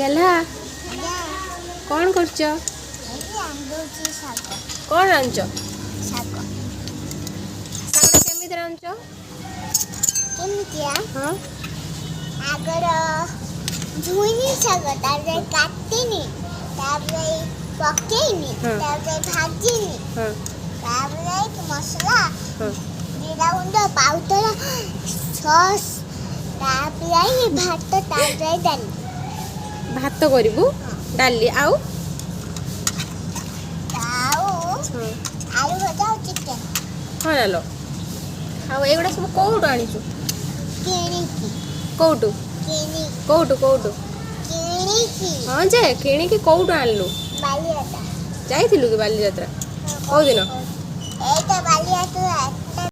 गेला कौन कर कौन रांच केमी रांच हाँ आगर धुईनी शाग तारे काटिनी तारे पकेइनी तारे भाजीनी तारे मसला जीरा गुंड पाउडर सॉस तारे भात तारे डाली भात करू डाली आउ आलू भजा और चिकन हाँ नालो आउ एगुड़ा सब कौटू आनीचु किणिकी कौटू किणी कौटू कौटू किणिकी हाँ जे किणिकी कौटू आनलु बालियाता जाइथिलु कि बालीजात्रा कौ दिन एटा बालियाता